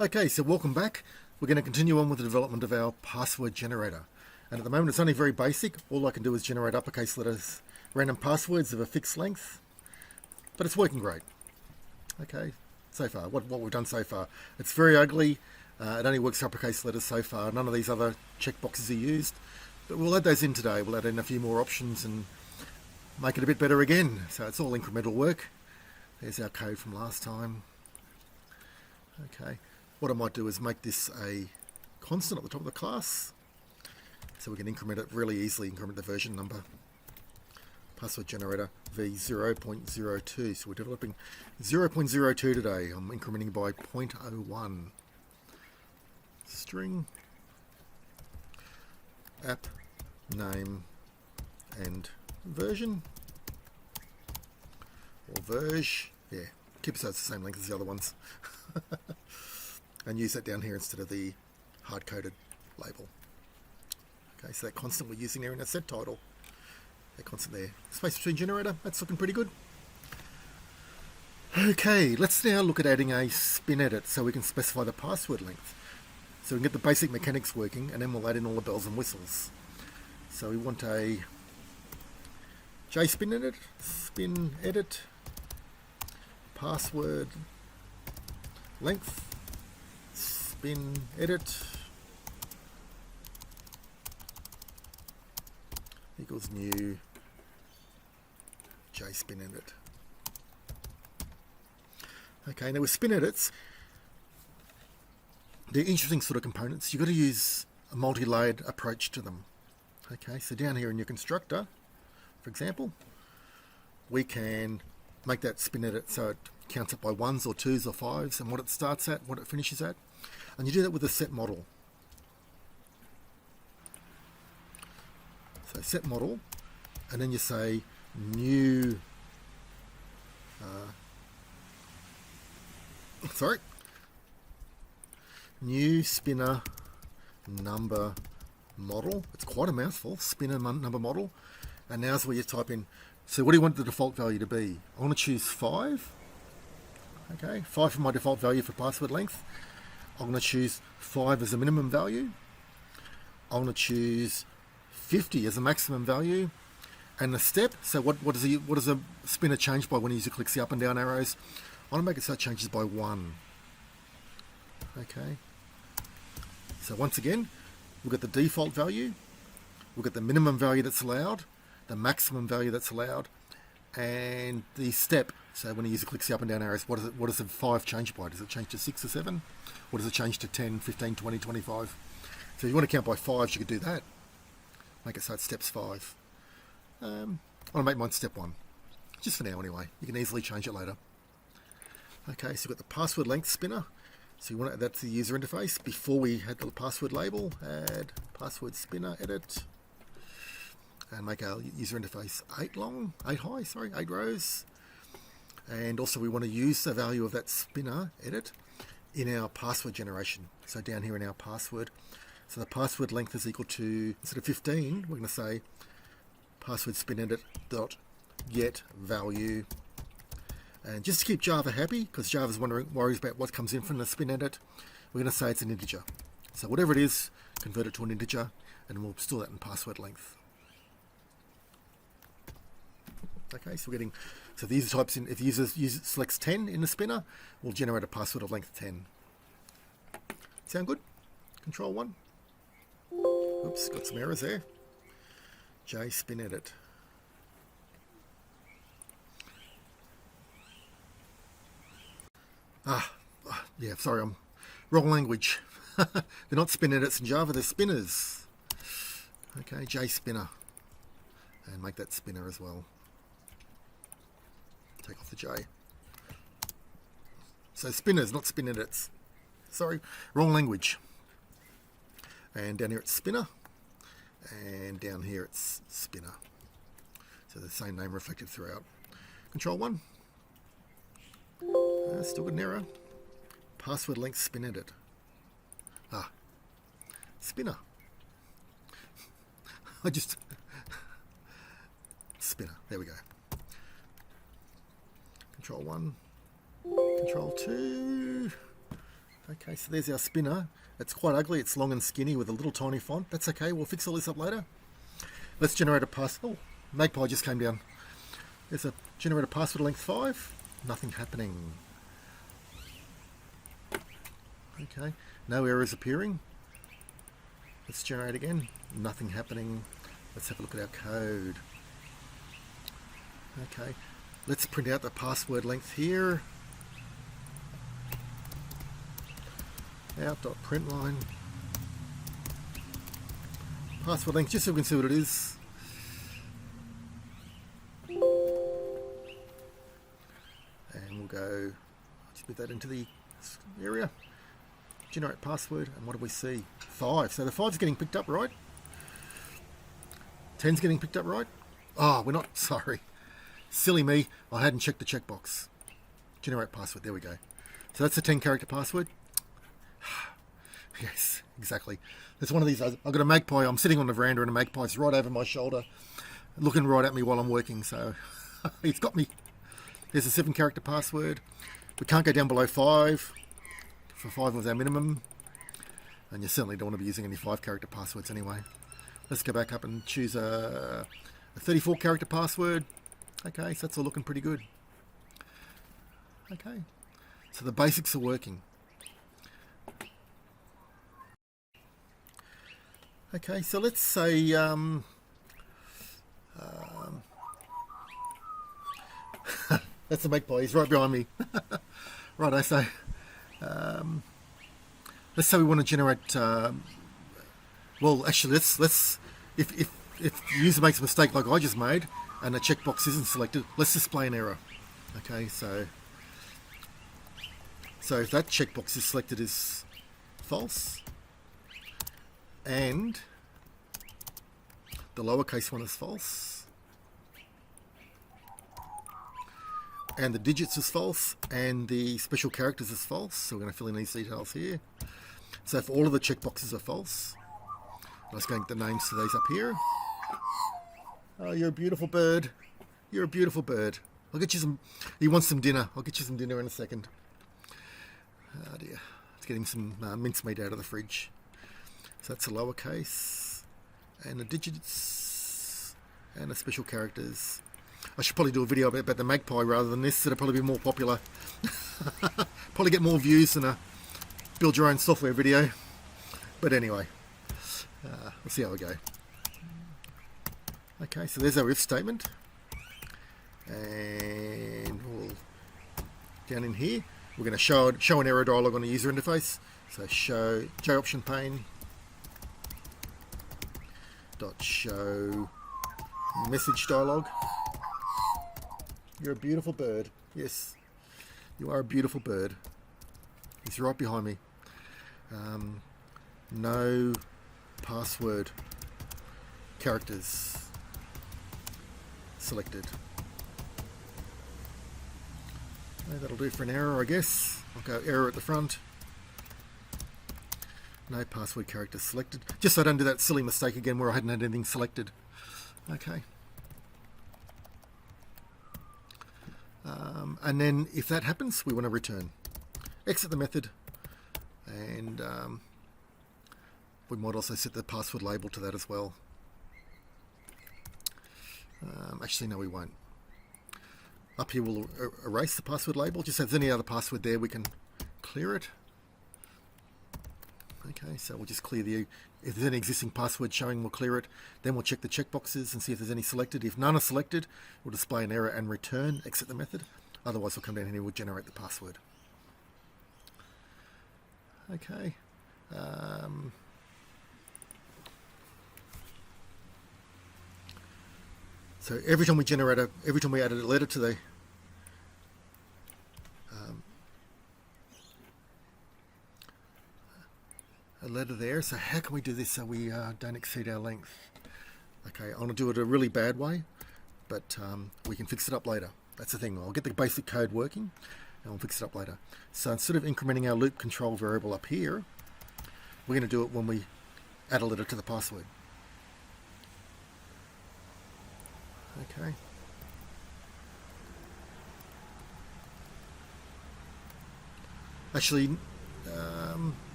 Okay, so welcome back. We're going to continue on with the development of our password generator. And at the moment it's only very basic. All I can do is generate uppercase letters, random passwords of a fixed length. But it's working great. Okay, so far, what we've done so far. It's very ugly. It only works for uppercase letters so far. None of these other checkboxes are used. But we'll add those in today. We'll add in a few more options and make it a bit better again. So it's all incremental work. There's our code from last time. Okay, what I might do is make this a constant at the top of the class. So we can increment it really easily, increment the version number. Password generator v0.02. So we're developing 0.02 today. I'm incrementing by 0.01. String, app, name, and version. Or verge. Yeah, keep it so it's the same length as the other ones. And use that down here instead of the hard-coded label. Okay, so that constant we're using there in our set title. That constant there. Space between generator, that's looking pretty good. Okay, let's now look at adding a spin edit so we can specify the password length. So we can get the basic mechanics working, and then we'll add in all the bells and whistles. So we want a spin edit, password length, spin edit equals new spin edit. Okay, now with spin edits, they're interesting sort of components. You've got to use a multi-layered approach to them. Okay, so down here in your constructor, for example, we can make that spin edit so it counts up by 1s or 2s or 5s and what it starts at, what it finishes at. And you do that with a set model. So set model, and then you say new, new spinner number model. It's quite a mouthful, spinner number model. And now's where you type in, so what do you want the default value to be? I want to choose 5. Okay, 5 for my default value for password length. I'm going to choose 5 as a minimum value. I want to choose 50 as a maximum value. And the step, so what does a spinner change by when the user clicks the up and down arrows? I want to make it so it changes by 1. Okay. So once again, we'll get the default value, we'll get the minimum value that's allowed, the maximum value that's allowed, and the step. So when the user clicks the up and down arrows, what does the 5 change by? Does it change to 6 or 7? Or does it change to 10, 15, 20, 25? So if you want to count by 5s, you could do that. Make it so it steps 5. I want to make mine step 1. Just for now anyway. You can easily change it later. Okay, so we've got the password length spinner. So you want to add that to the user interface. Before we had the password label, add password spinner edit. And make our user interface 8 rows. And also we want to use the value of that spinner edit in our password generation. So down here in our password. So the password length is equal to, instead of 15, we're going to say password spin edit dot get value. And just to keep Java happy, because Java's worries about what comes in from the spin edit, we're going to say it's an integer. So whatever it is, convert it to an integer, and we'll store that in password length. Okay, so we're getting, so the user types in, if the user selects 10 in the spinner, we'll generate a password of length 10. Sound good? Control 1. Oops, got some errors there. spin edit. Yeah, sorry, I'm wrong language. They're not spin edits in Java, they're spinners. Okay, spinner. And make that spinner as well. Take off the J. So spinners, not spin edits. Sorry, wrong language. And down here it's spinner. And down here it's spinner. So the same name reflected throughout. Control 1. Still got an error. Password length spin edit. Spinner. Spinner. There we go. Control 1. Control 2. Okay, so there's our spinner. It's quite ugly. It's long and skinny with a little tiny font. That's okay. We'll fix all this up later. Let's generate a password. Oh, Magpie just came down. There's a generate a password length 5. Nothing happening. Okay, no errors appearing. Let's generate again. Nothing happening. Let's have a look at our code. Okay, let's print out the password length here. Out.println. Password length, just so we can see what it is. And we'll go, just put that into the area. Generate password, and what do we see? 5. So the 5's getting picked up, right? 10's getting picked up, right? Oh, we're not, sorry. Silly me, I hadn't checked the checkbox. Generate password, there we go. So that's a 10 character password. Yes, exactly. There's one of these, I've got a magpie, I'm sitting on the veranda and a magpie's right over my shoulder, looking right at me while I'm working, so he's got me. There's a 7 character password. We can't go down below 5. For 5 was our minimum. And you certainly don't want to be using any 5 character passwords anyway. Let's go back up and choose a 34 character password. Okay, so that's all looking pretty good. Okay, so the basics are working. Okay, so let's say that's the magpie, he's right behind me. Right, I say let's say we want to generate well actually let's if the user makes a mistake like I just made and the checkbox isn't selected, let's display an error. Okay, so if that checkbox is selected as false and the lowercase one is false and the digits is false and the special characters is false, so we're going to fill in these details here. So if all of the checkboxes are false, let's go and get the names to these up here. Oh, you're a beautiful bird. You're a beautiful bird. I'll get you some, he wants some dinner. I'll get you some dinner in a second. Oh dear, let's get him some mincemeat out of the fridge. So that's a lowercase and the digits and the special characters. I should probably do a video about the magpie rather than this. It'll probably be more popular. Probably get more views than a build your own software video. But anyway, we'll see how we go. Okay, so there's our if statement. And we'll, down in here, we're going to show an error dialog on the user interface. So show option pane dot show message dialog. You're a beautiful bird. Yes, you are a beautiful bird. He's right behind me. No password characters selected. That'll do for an error, I guess. I'll go error at the front. No password characters selected. Just so I don't do that silly mistake again where I hadn't had anything selected. Okay. And then if that happens, we want to return. Exit the method. And we might also set the password label to that as well. Actually, no, we won't. Up here we'll erase the password label. Just if there's any other password there, we can clear it. Okay, so we'll just clear the, if there's any existing password showing, we'll clear it. Then we'll check the checkboxes and see if there's any selected. If none are selected, we'll display an error and return, exit the method. Otherwise, we'll come down here and we'll generate the password. Okay. So every time we generate every time we added a letter to the a letter there. So how can we do this so we don't exceed our length? Okay, I want to do it a really bad way, but we can fix it up later. That's the thing. I'll get the basic code working and we'll fix it up later. So instead of incrementing our loop control variable up here, we're going to do it when we add a letter to the password. Okay. Actually,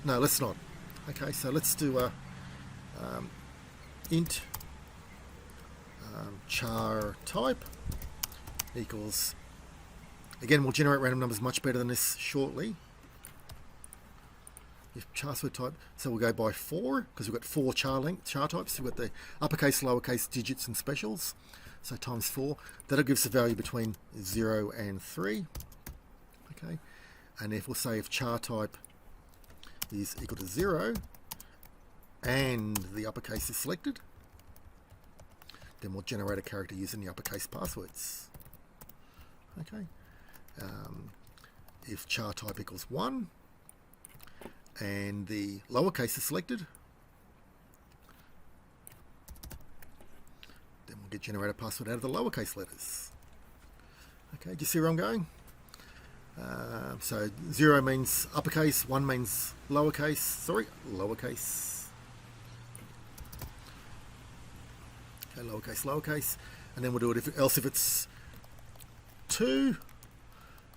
No, let's not. Okay, so let's do a int char type equals, again, we'll generate random numbers much better than this shortly. If char type, so we'll go by 4 because we've got 4 char types. We've got the uppercase, lowercase, digits, and specials. So times 4. That'll give us a value between 0 and 3. Okay, and if we'll say if char type is equal to 0 and the uppercase is selected, then we'll generate a character using the uppercase passwords. Okay, if char type equals 1 and the lowercase is selected, then we'll generate a password out of the lowercase letters. Okay, do you see where I'm going? So 0 means uppercase, 1 means lowercase, lowercase. Okay, lowercase, and then we'll do it if it's 2,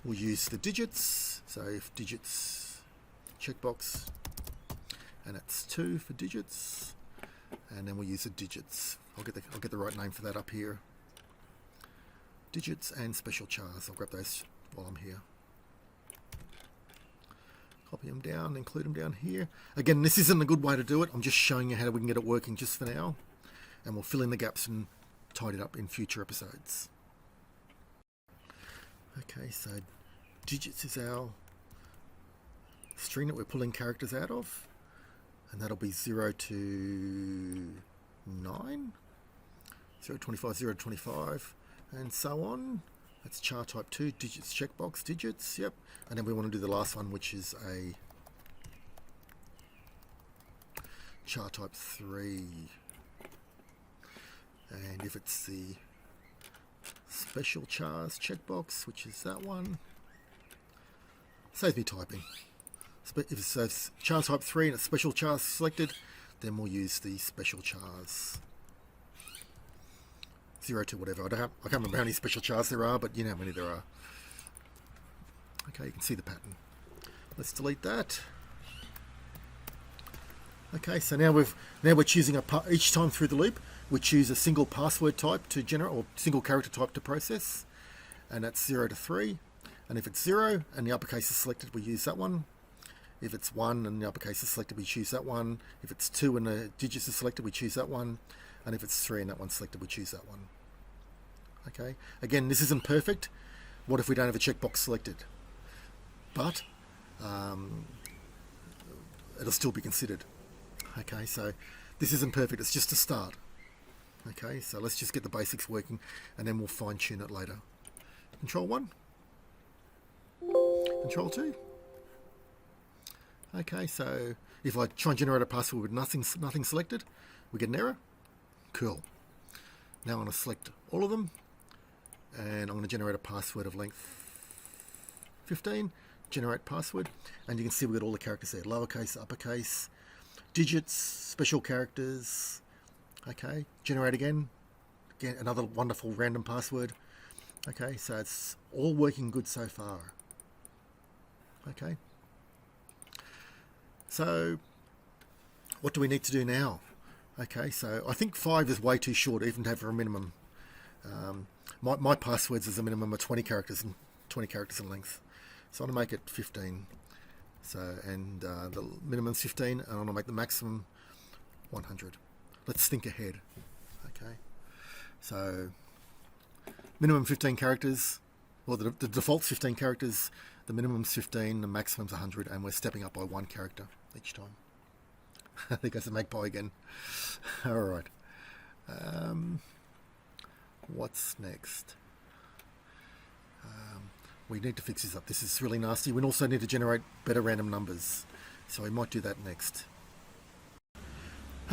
we'll use the digits. So if digits, checkbox, and it's 2 for digits, and then we'll use the digits. I'll get the right name for that up here. Digits and special chars. I'll grab those while I'm here. Copy them down, include them down here. Again, this isn't a good way to do it. I'm just showing you how we can get it working just for now, and we'll fill in the gaps and tidy it up in future episodes. Okay, so digits is our string that we're pulling characters out of, and that'll be 0 to 9, 0 to 25, 0 to 25, and so on. That's char type 2, digits, checkbox, digits, yep. And then we want to do the last one, which is a char type 3. And if it's the special chars checkbox, which is that one, saves me typing. If it's char type 3 and it's special chars selected, then we'll use the special chars. 0 to whatever. I can't remember how many special chars there are, but you know how many there are. Okay, you can see the pattern. Let's delete that. Okay, so now we're choosing each time through the loop, we choose a single password type to generate, or single character type to process, and that's 0 to 3. And if it's 0 and the uppercase is selected, we use that one. If it's 1 and the uppercase is selected, we choose that one. If it's 2 and the digits are selected, we choose that one. And if it's 3 and that one's selected, we choose that one. Okay, again, this isn't perfect. What if we don't have a checkbox selected? But it'll still be considered. Okay, so this isn't perfect, it's just a start. Okay, so let's just get the basics working and then we'll fine tune it later. Control 1, Control 2. Okay, so if I try and generate a password with nothing selected, we get an error. Cool. Now I'm going to select all of them, and I'm going to generate a password of length 15, generate password, and you can see we've got all the characters there, lowercase, uppercase, digits, special characters. Okay, generate again, another wonderful random password. Okay, so it's all working good so far. Okay, so what do we need to do now? Okay, so I think 5 is way too short even to have for a minimum. My passwords is a minimum of 20 characters and 20 characters in length. So I'm going to make it 15. So, and the minimum's 15, and I'm going to make the maximum 100. Let's think ahead. Okay, so minimum 15 characters. Well, the default's 15 characters. The minimum's 15, the maximum's 100, and we're stepping up by 1 character each time. I think that's a magpie again. All right. What's next? We need to fix this up. This is really nasty. We also need to generate better random numbers. So we might do that next.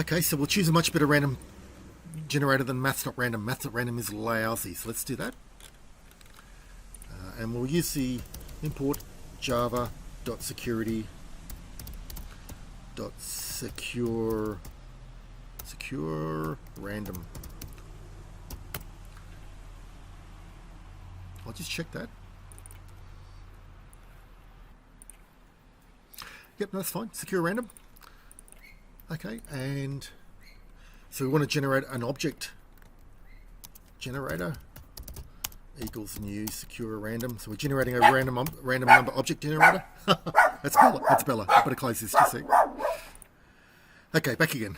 Okay, so we'll choose a much better random generator than maths.random. Maths.random is lousy. So let's do that. And we'll use the import java.security.secure random. I'll just check that. Yep, no, that's fine. Secure random. Okay, and so we want to generate an object. Generator equals new secure random. So we're generating a random number object generator. That's Bella. That's Bella. I better close this just a sec. Okay, back again.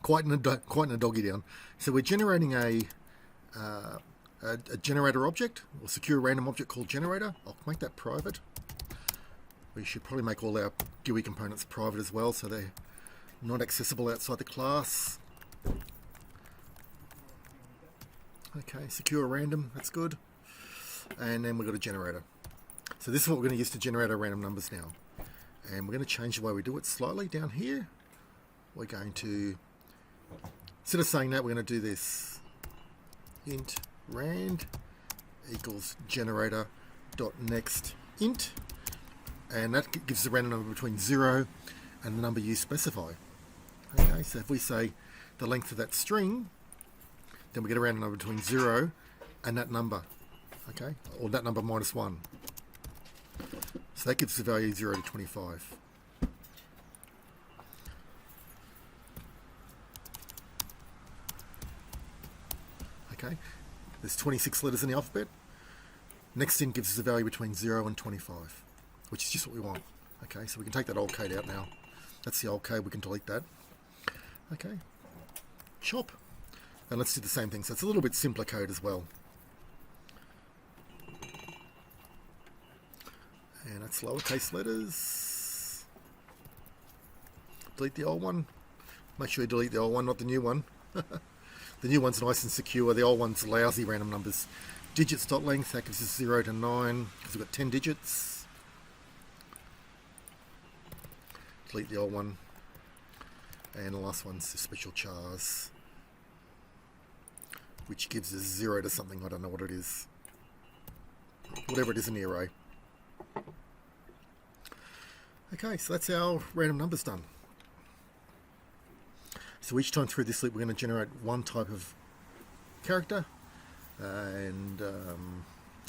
Quieting a doggy down. So we're generating a generator object, or secure random object called generator. I'll make that private. We should probably make all our GUI components private as well, so they're not accessible outside the class. Okay, secure random, that's good. And then we've got a generator. So this is what we're going to use to generate our random numbers now. And we're going to change the way we do it slightly down here. We're going to, instead of saying that, we're going to do this. Int rand equals generator dot next int. And that gives the random number between 0 and the number you specify. Okay, so if we say the length of that string, then we get a random number between 0 and that number, okay, or that number minus 1. So that gives the value 0 to 25. Okay, there's 26 letters in the alphabet. Next int gives us a value between 0 and 25, which is just what we want. Okay, so we can take that old code out now. That's the old code, we can delete that. Okay, chop. And let's do the same thing. So it's a little bit simpler code as well. And that's lowercase letters. Delete the old one. Make sure you delete the old one, not the new one. The new one's nice and secure. The old one's lousy random numbers. Digits.length, that gives us 0 to 9, because we've got 10 digits. Delete the old one. And the last one's the special chars, which gives us 0 to something, I don't know what it is. Whatever it is in the array. Okay, so that's our random numbers done. So each time through this loop we're going to generate one type of character. And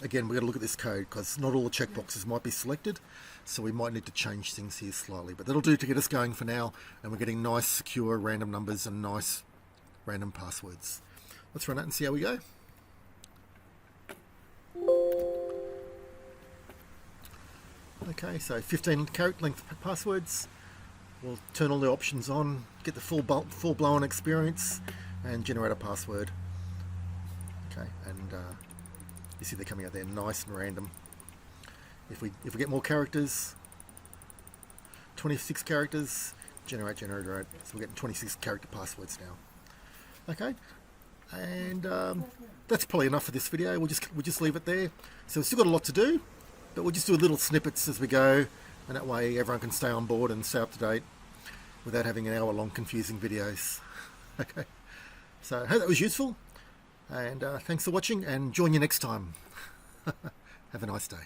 again, we've got to look at this code because not all the checkboxes might be selected. So we might need to change things here slightly. But that'll do to get us going for now. And we're getting nice, secure random numbers and nice random passwords. Let's run that and see how we go. Okay, so 15 character length passwords. We'll turn all the options on, get the full-blown experience, and generate a password. Okay, and you see they're coming out there nice and random. If we get more characters, 26 characters, generate. So we're getting 26 character passwords now. Okay. And that's probably enough for this video. We'll just leave it there. So we've still got a lot to do, but we'll just do little snippets as we go, and that way everyone can stay on board and stay up to date without having an hour-long confusing videos. Okay, so I hope that was useful, and thanks for watching, and join you next time. Have a nice day.